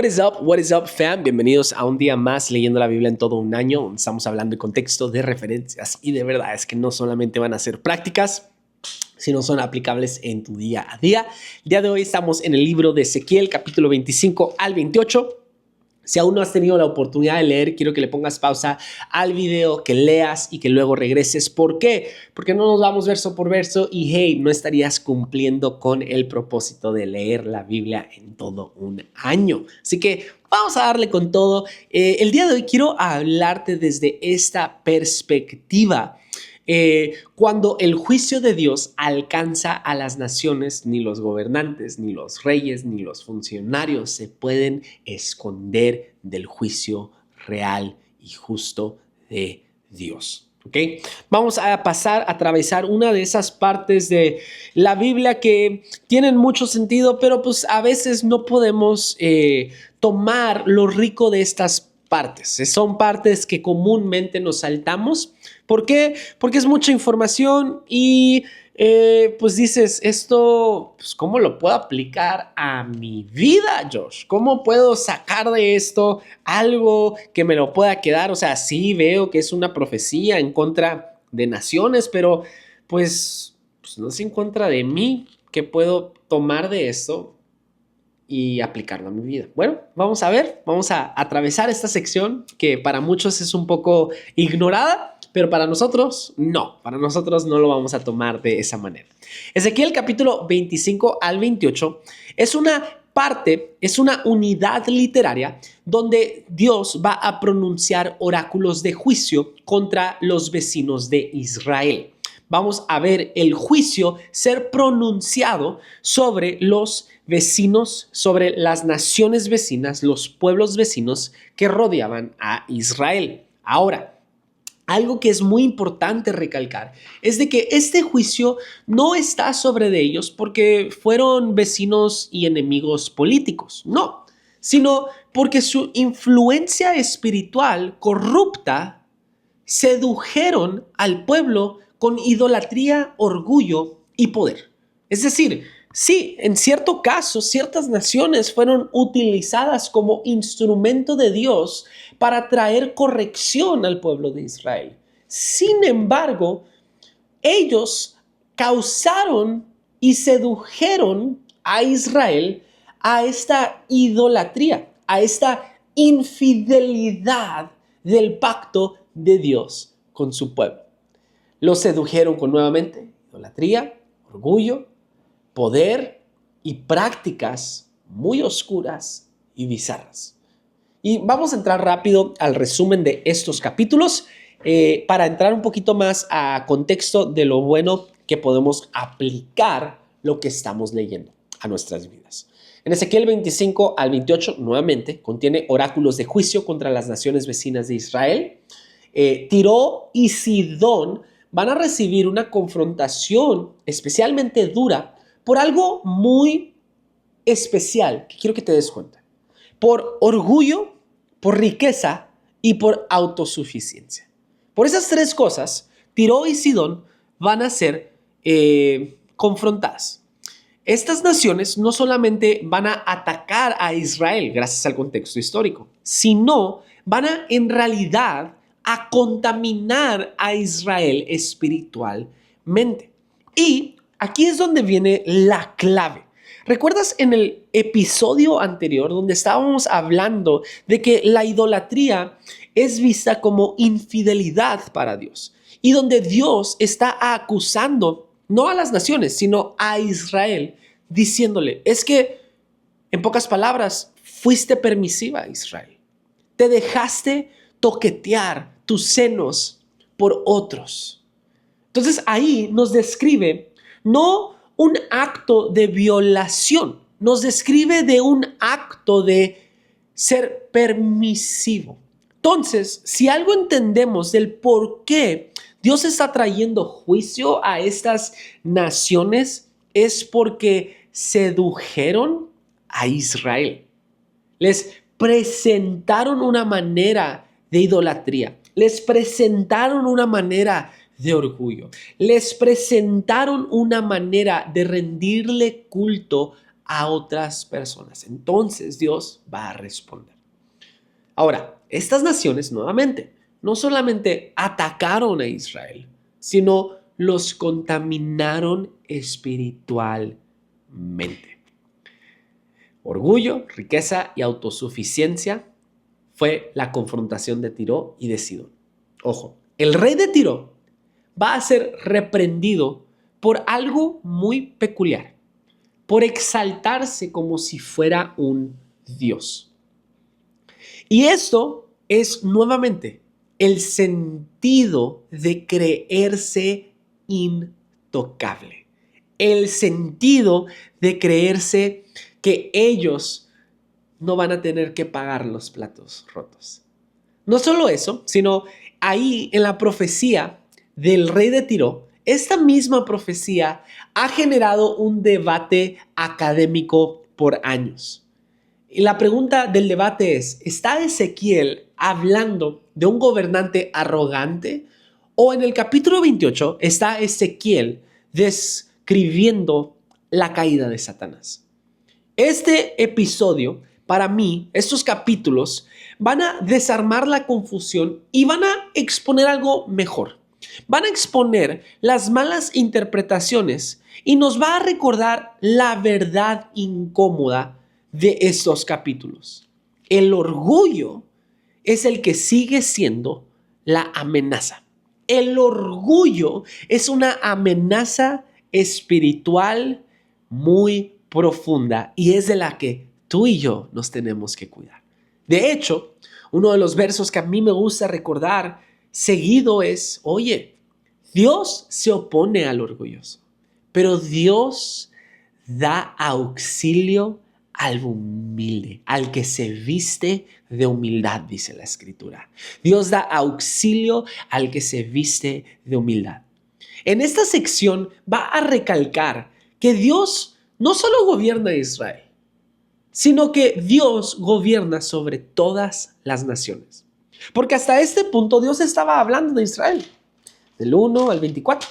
What is up, fam? Bienvenidos a un día más leyendo la Biblia en todo un año. Estamos hablando de contexto, de referencias y de verdad es que no solamente van a ser prácticas, sino son aplicables en tu día a día. El día de hoy estamos en el libro de Ezequiel, capítulo 25 al 28. Si aún no has tenido la oportunidad de leer, quiero que le pongas pausa al video, que leas y que luego regreses. ¿Por qué? Porque no nos vamos verso por verso y hey, no estarías cumpliendo con el propósito de leer la Biblia en todo un año. Así que vamos a darle con todo. El día de hoy quiero hablarte desde esta perspectiva. Cuando el juicio de Dios alcanza a las naciones, ni los gobernantes, ni los reyes, ni los funcionarios se pueden esconder del juicio real y justo de Dios. ¿Okay? Vamos a pasar a atravesar una de esas partes de la Biblia que tienen mucho sentido, pero pues a veces no podemos tomar lo rico de estas partes. Son partes que comúnmente nos saltamos. ¿Por qué? Porque es mucha información y pues dices, esto, pues ¿cómo lo puedo aplicar a mi vida, Josh? ¿Cómo puedo sacar de esto algo que me lo pueda quedar? O sea, sí veo que es una profecía en contra de naciones, pero pues no es en contra de mí. ¿Qué puedo tomar de esto y aplicarlo a mi vida? Bueno, vamos a ver, vamos a atravesar esta sección que para muchos es un poco ignorada, pero para nosotros no lo vamos a tomar de esa manera. Ezequiel capítulo 25 al 28 es una parte, es una unidad literaria donde Dios va a pronunciar oráculos de juicio contra los vecinos de Israel. Vamos a ver el juicio ser pronunciado sobre los vecinos, sobre las naciones vecinas, los pueblos vecinos que rodeaban a Israel. Ahora, algo que es muy importante recalcar es de que este juicio no está sobre de ellos porque fueron vecinos y enemigos políticos, no, sino porque su influencia espiritual corrupta sedujeron al pueblo con idolatría, orgullo y poder. Es decir, sí, en cierto caso, ciertas naciones fueron utilizadas como instrumento de Dios para traer corrección al pueblo de Israel. Sin embargo, ellos causaron y sedujeron a Israel a esta idolatría, a esta infidelidad del pacto de Dios con su pueblo. Los sedujeron con nuevamente idolatría, orgullo, poder y prácticas muy oscuras y bizarras. Y vamos a entrar rápido al resumen de estos capítulos para entrar un poquito más a contexto de lo bueno que podemos aplicar lo que estamos leyendo a nuestras vidas. En Ezequiel 25 al 28, nuevamente, contiene oráculos de juicio contra las naciones vecinas de Israel. Tiro y Sidón van a recibir una confrontación especialmente dura por algo muy especial que quiero que te des cuenta. Por orgullo, por riqueza y por autosuficiencia. Por esas tres cosas, Tiro y Sidón van a ser confrontadas. Estas naciones no solamente van a atacar a Israel gracias al contexto histórico, sino van a en realidad a contaminar a Israel espiritualmente. Y aquí es donde viene la clave. ¿Recuerdas en el episodio anterior donde estábamos hablando de que la idolatría es vista como infidelidad para Dios? Y donde Dios está acusando no a las naciones, sino a Israel, diciéndole, es que, en pocas palabras, fuiste permisiva, Israel. Te dejaste toquetear tus senos por otros. Entonces ahí nos describe no un acto de violación, nos describe de un acto de ser permisivo. Entonces, si algo entendemos del por qué Dios está trayendo juicio a estas naciones, es porque sedujeron a Israel. Les presentaron una manera de idolatría. Les presentaron una manera de orgullo. Les presentaron una manera de rendirle culto a otras personas. Entonces Dios va a responder. Ahora, estas naciones nuevamente no solamente atacaron a Israel, sino los contaminaron espiritualmente. Orgullo, riqueza y autosuficiencia fue la confrontación de Tiro y de Sidón. Ojo, el rey de Tiro va a ser reprendido por algo muy peculiar, por exaltarse como si fuera un dios. Y esto es nuevamente el sentido de creerse intocable, el sentido de creerse que ellos no van a tener que pagar los platos rotos. No solo eso, sino ahí en la profecía del rey de Tiro, esta misma profecía ha generado un debate académico por años. Y la pregunta del debate es, ¿está Ezequiel hablando de un gobernante arrogante? ¿O en el capítulo 28 está Ezequiel describiendo la caída de Satanás? Este episodio, para mí, estos capítulos van a desarmar la confusión y van a exponer algo mejor. Van a exponer las malas interpretaciones y nos va a recordar la verdad incómoda de estos capítulos. El orgullo es el que sigue siendo la amenaza. El orgullo es una amenaza espiritual muy profunda y es de la que tú y yo nos tenemos que cuidar. De hecho, uno de los versos que a mí me gusta recordar seguido es, oye, Dios se opone al orgulloso, pero Dios da auxilio al humilde, al que se viste de humildad, dice la Escritura. Dios da auxilio al que se viste de humildad. En esta sección va a recalcar que Dios no solo gobierna a Israel, sino que Dios gobierna sobre todas las naciones. Porque hasta este punto Dios estaba hablando de Israel, del 1 al 24.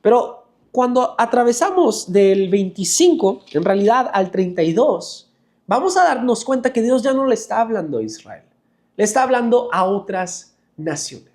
Pero cuando atravesamos del 25, en realidad al 32, vamos a darnos cuenta que Dios ya no le está hablando a Israel, le está hablando a otras naciones.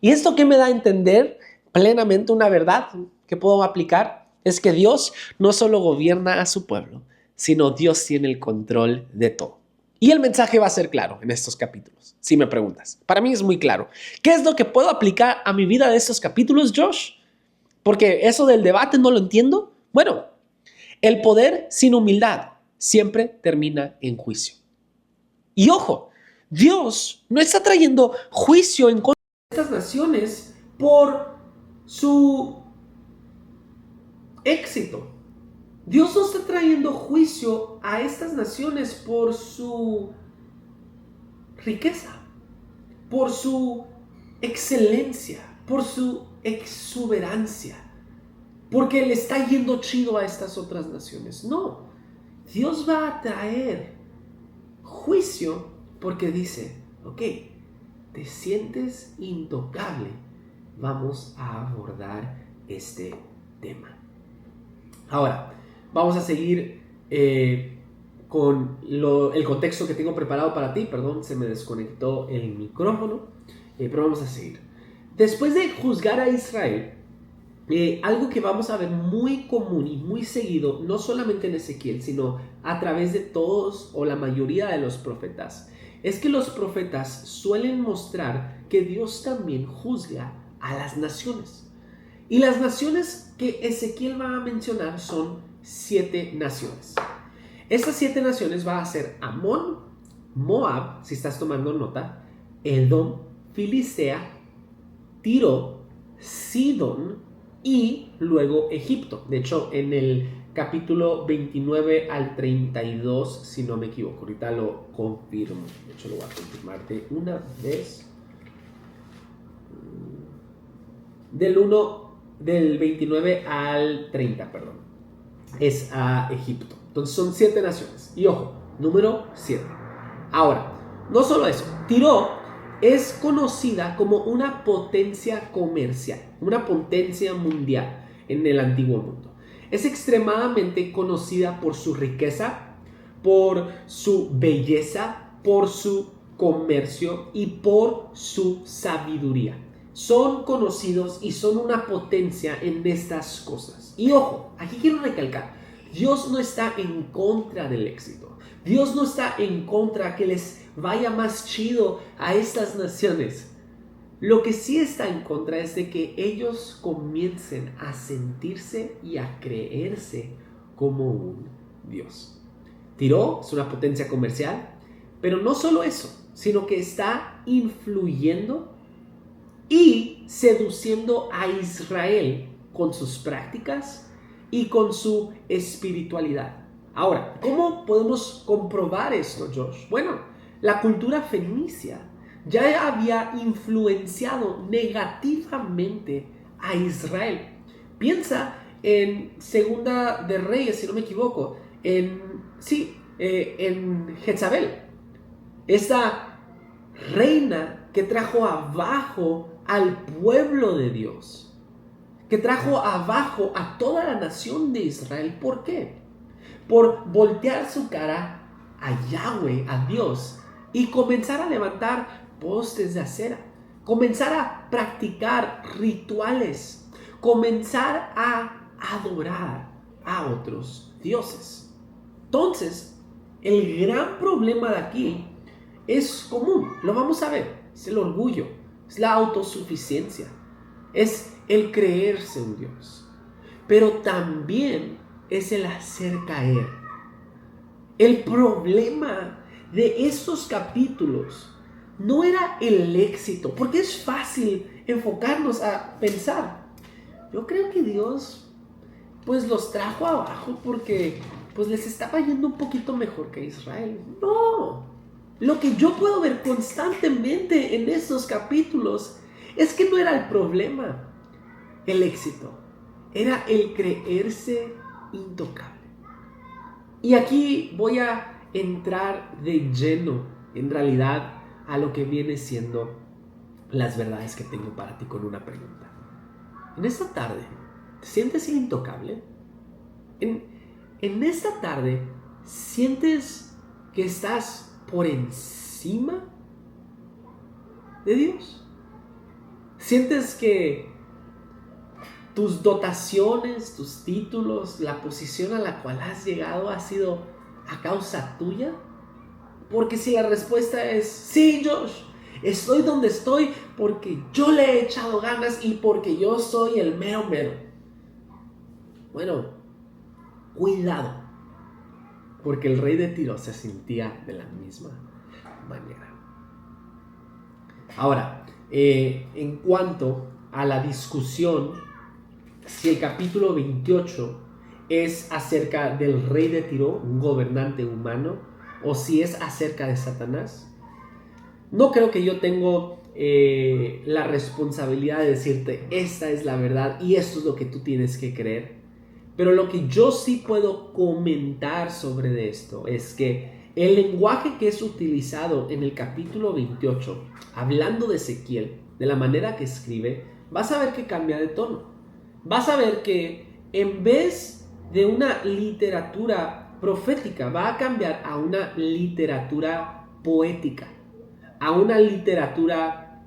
¿Y esto qué me da a entender? Plenamente una verdad que puedo aplicar es que Dios no solo gobierna a su pueblo, sino Dios tiene el control de todo. Y el mensaje va a ser claro en estos capítulos, si me preguntas. Para mí es muy claro. ¿Qué es lo que puedo aplicar a mi vida de estos capítulos, Josh? Porque eso del debate no lo entiendo. Bueno, el poder sin humildad siempre termina en juicio. Y ojo, Dios no está trayendo juicio en contra de estas naciones por su éxito. Dios no está trayendo juicio a estas naciones por su riqueza, por su excelencia, por su exuberancia, porque le está yendo chido a estas otras naciones. No, Dios va a traer juicio porque dice, ok, te sientes intocable, vamos a abordar este tema. Ahora, vamos a seguir con el contexto que tengo preparado para ti. Perdón, se me desconectó el micrófono, pero vamos a seguir. Después de juzgar a Israel, algo que vamos a ver muy común y muy seguido, no solamente en Ezequiel, sino a través de todos o la mayoría de los profetas, es que los profetas suelen mostrar que Dios también juzga a las naciones. Y las naciones que Ezequiel va a mencionar son 7 naciones. Estas 7 naciones va a ser Amón, Moab, si estás tomando nota, Edom, Filistea, Tiro, Sidón y luego Egipto. De hecho, en el capítulo 29 al 32, si no me equivoco, ahorita lo confirmo. De hecho, lo voy a confirmarte una vez. Del 29 al 30, perdón, es a Egipto. Entonces son 7 naciones. Y ojo, número 7. Ahora, no solo eso, Tiro es conocida como una potencia comercial, una potencia mundial en el antiguo mundo. es extremadamente conocida por su riqueza, por su belleza, por su comercio y por su sabiduría. Son conocidos y son una potencia en estas cosas. Y ojo, aquí quiero recalcar, Dios no está en contra del éxito. Dios no está en contra que les vaya más chido a estas naciones. Lo que sí está en contra es de que ellos comiencen a sentirse y a creerse como un Dios. Tiro es una potencia comercial, pero no solo eso, sino que está influyendo y seduciendo a Israel con sus prácticas y con su espiritualidad. Ahora, ¿cómo podemos comprobar esto, Josh? Bueno, la cultura fenicia ya había influenciado negativamente a Israel. Piensa en Segunda de Reyes, si no me equivoco, en Jezabel, esta reina que trajo abajo al pueblo de Dios, que trajo abajo a toda la nación de Israel. ¿Por qué? Por voltear su cara a Yahweh, a Dios, y comenzar a levantar postes de acera, comenzar a practicar rituales, comenzar a adorar a otros dioses. Entonces, el gran problema de aquí es común, lo vamos a ver, es el orgullo, es la autosuficiencia, es el creerse un Dios, pero también es el hacer caer. El problema de estos capítulos no era el éxito, porque es fácil enfocarnos a pensar, yo creo que Dios pues los trajo abajo porque pues les estaba yendo un poquito mejor que Israel. No, lo que yo puedo ver constantemente en estos capítulos es que no era el problema el éxito, era el creerse intocable. Y aquí voy a entrar de lleno, en realidad, a lo que viene siendo las verdades que tengo para ti con una pregunta. En esta tarde, ¿te sientes intocable? En esta tarde, ¿sientes que estás por encima de Dios? ¿Sientes que tus dotaciones, tus títulos, la posición a la cual has llegado ha sido a causa tuya? Porque si la respuesta es sí, Josh, estoy donde estoy porque yo le he echado ganas y porque yo soy el mero mero. Bueno, cuidado, porque el rey de Tiro se sentía de la misma manera. Ahora, en cuanto a la discusión, si el capítulo 28 es acerca del rey de Tiro, un gobernante humano, o si es acerca de Satanás, no creo que yo tengo la responsabilidad de decirte esta es la verdad y esto es lo que tú tienes que creer. Pero lo que yo sí puedo comentar sobre esto es que el lenguaje que es utilizado en el capítulo 28, hablando de Ezequiel, de la manera que escribe, vas a ver que cambia de tono. Vas a ver que en vez de una literatura profética, va a cambiar a una literatura poética, a una literatura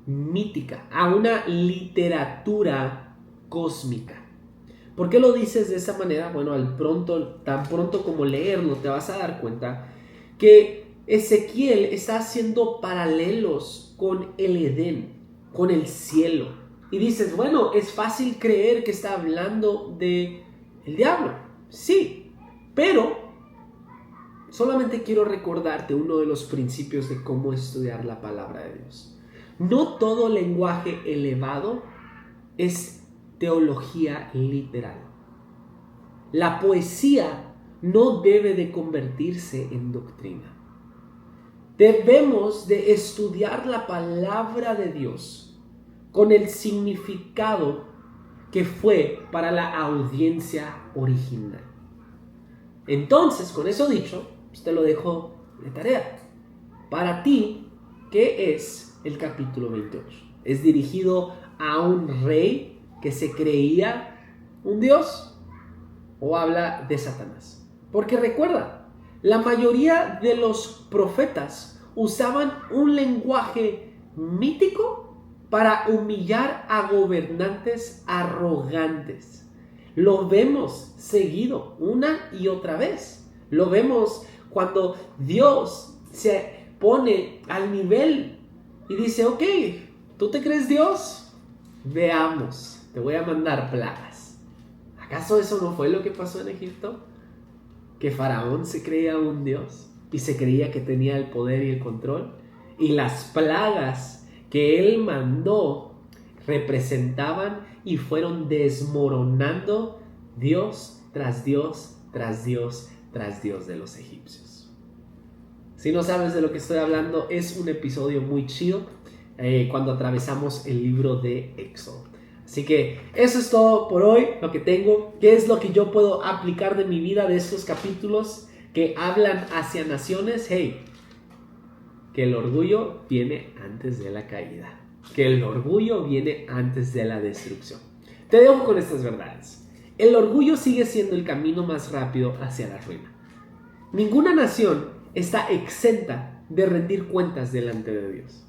mítica, a una literatura cósmica. ¿Por qué lo dices de esa manera? Bueno, tan pronto como leerlo, te vas a dar cuenta que Ezequiel está haciendo paralelos con el Edén, con el cielo. Y dices, bueno, es fácil creer que está hablando del diablo. Sí, pero solamente quiero recordarte uno de los principios de cómo estudiar la palabra de Dios. No todo lenguaje elevado es teología literal. La poesía no debe de convertirse en doctrina. Debemos de estudiar la palabra de Dios con el significado que fue para la audiencia original. Entonces, con eso dicho, pues te lo dejo de tarea. Para ti, ¿qué es el capítulo 28? ¿Es dirigido a un rey que se creía un dios? o habla de Satanás. Porque recuerda, la mayoría de los profetas usaban un lenguaje mítico para humillar a gobernantes arrogantes. Lo vemos seguido una y otra vez. Lo vemos cuando Dios se pone al nivel y dice, ok, ¿tú te crees Dios? Veamos, te voy a mandar plagas. ¿Acaso eso no fue lo que pasó en Egipto? Que Faraón se creía un Dios y se creía que tenía el poder y el control. Y las plagas que él mandó representaban y fueron desmoronando Dios tras Dios, tras Dios, tras Dios de los egipcios. Si no sabes de lo que estoy hablando, es un episodio muy chido cuando atravesamos el libro de Éxodo. Así que eso es todo por hoy, lo que tengo. ¿Qué es lo que yo puedo aplicar de mi vida de estos capítulos que hablan hacia naciones? Hey, que el orgullo viene antes de la caída. Que el orgullo viene antes de la destrucción. Te dejo con estas verdades. El orgullo sigue siendo el camino más rápido hacia la ruina. Ninguna nación está exenta de rendir cuentas delante de Dios.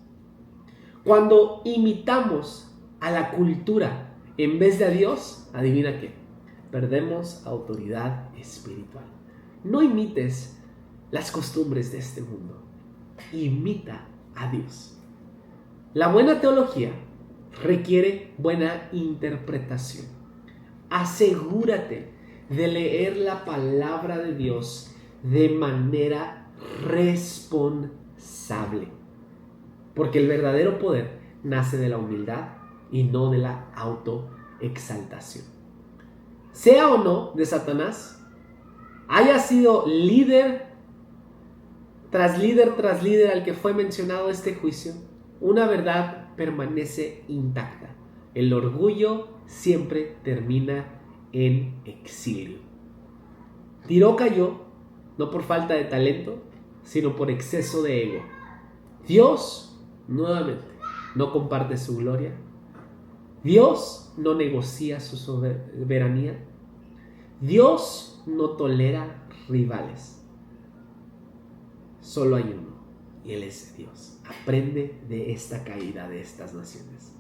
Cuando imitamos a la cultura en vez de a Dios, adivina qué, perdemos autoridad espiritual. No imites las costumbres de este mundo, imita a Dios. La buena teología requiere buena interpretación. Asegúrate de leer la palabra de Dios de manera responsable, porque el verdadero poder nace de la humildad y no de la autoexaltación. Sea o no de Satanás, haya sido líder tras líder al que fue mencionado este juicio, una verdad permanece intacta. El orgullo siempre termina en exilio. Tiro cayó no por falta de talento, sino por exceso de ego. Dios, nuevamente, no comparte su gloria. Dios no negocia su soberanía. Dios no tolera rivales. Solo hay uno, y Él es Dios. Aprende de esta caída de estas naciones.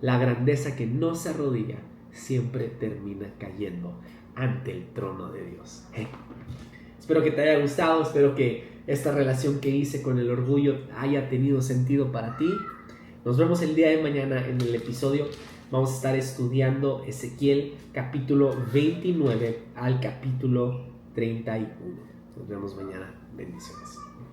La grandeza que no se arrodilla siempre termina cayendo ante el trono de Dios. Espero que te haya gustado, espero que esta relación que hice con el orgullo haya tenido sentido para ti. Nos vemos el día de mañana en el episodio. Vamos a estar estudiando Ezequiel capítulo 29 al capítulo 31. Nos vemos mañana. Bendiciones.